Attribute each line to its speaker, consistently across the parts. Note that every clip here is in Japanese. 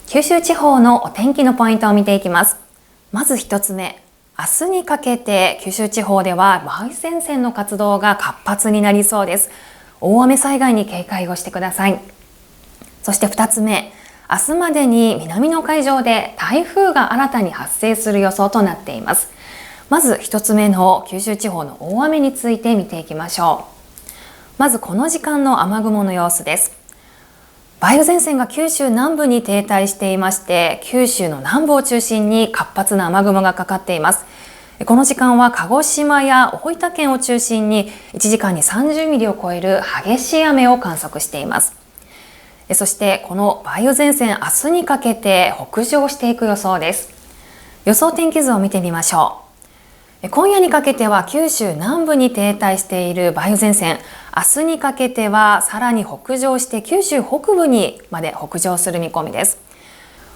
Speaker 1: 九州地方のお天気のポイントを見ていきます。まず一つ目、明日にかけて九州地方では梅雨前線の活動が活発になりそうです。大雨災害に警戒をしてください。そして二つ目、明日までに南の海上で台風が新たに発生する予想となっています。まず一つ目の九州地方の大雨について見ていきましょう。まずこの時間の雨雲の様子です。梅雨前線が九州南部に停滞していまして、九州の南部を中心に活発な雨雲がかかっています。この時間は鹿児島や大分県を中心に1時間に30ミリを超える激しい雨を観測しています。そしてこの梅雨前線、明日にかけて北上していく予想です。予想天気図を見てみましょう。今夜にかけては九州南部に停滞している梅雨前線、明日にかけてはさらに北上して九州北部にまで北上する見込みです。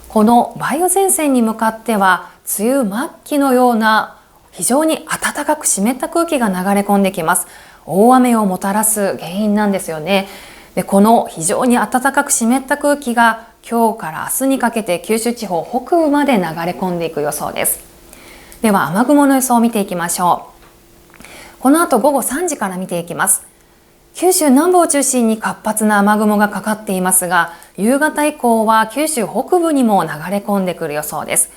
Speaker 1: この梅雨前線に向かっては梅雨末期のような非常に暖かく湿った空気が流れ込んできます。大雨をもたらす原因なんですよね。で、この非常に暖かく湿った空気が今日から明日にかけて九州地方北部まで流れ込んでいく予想です。では雨雲の予想を見ていきましょう。この後午後3時から見ていきます。九州南部を中心に活発な雨雲がかかっていますが、夕方以降は九州北部にも流れ込んでくる予想です。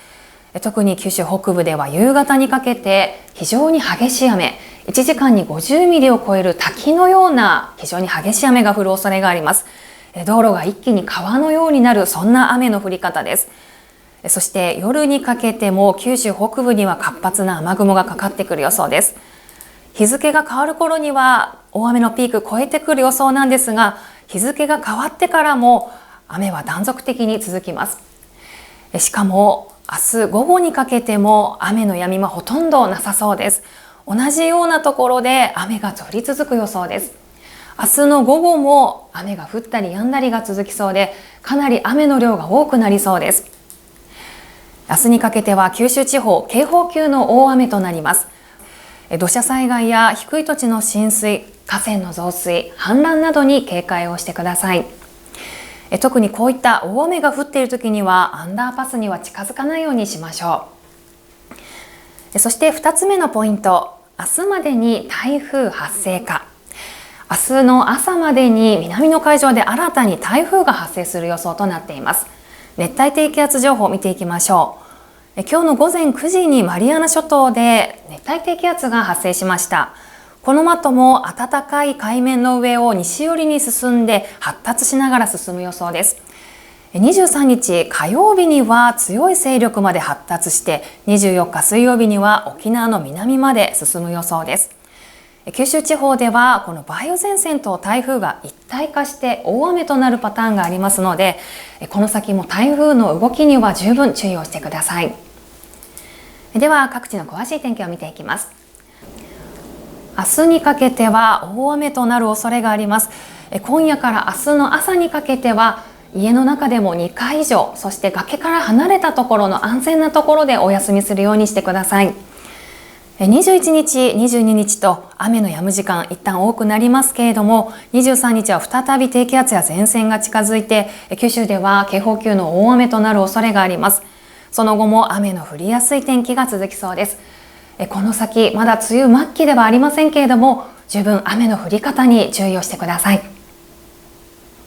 Speaker 1: 特に九州北部では夕方にかけて非常に激しい雨、1時間に50ミリを超える滝のような非常に激しい雨が降る恐れがあります。道路が一気に川のようになる、そんな雨の降り方です。そして夜にかけても九州北部には活発な雨雲がかかってくる予想です。日付が変わる頃には大雨のピーク超えてくる予想なんですが、日付が変わってからも雨は断続的に続きます。しかも明日午後にかけても雨の止みはほとんどなさそうです。同じようなところで雨が降り続く予想です。明日の午後も雨が降ったり止んだりが続きそうで、かなり雨の量が多くなりそうです。明日にかけては九州地方警報級の大雨となります。土砂災害や低い土地の浸水、河川の増水、氾濫などに警戒をしてください。特にこういった大雨が降っている時にはアンダーパスには近づかないようにしましょう。そして2つ目のポイント、明日までに台風発生か。明日の朝までに南の海上で新たに台風が発生する予想となっています。熱帯低気圧情報を見ていきましょう。今日の午前9時にマリアナ諸島で熱帯低気圧が発生しました。この後も暖かい海面の上を西寄りに進んで発達しながら進む予想です。23日火曜日には強い勢力まで発達して、24日水曜日には沖縄の南まで進む予想です。九州地方ではこの梅雨前線と台風が一体化して大雨となるパターンがありますので、この先も台風の動きには十分注意をしてください。では各地の詳しい天気を見ていきます。明日にかけては大雨となる恐れがあります。今夜から明日の朝にかけては家の中でも2階以上、そして崖から離れたところの安全なところでお休みするようにしてください。21日、22日と雨の止む時間一旦多くなりますけれども、23日は再び低気圧や前線が近づいて、九州では警報級の大雨となる恐れがあります。その後も雨の降りやすい天気が続きそうです。この先まだ梅雨末期ではありませんけれども、十分雨の降り方に注意をしてください。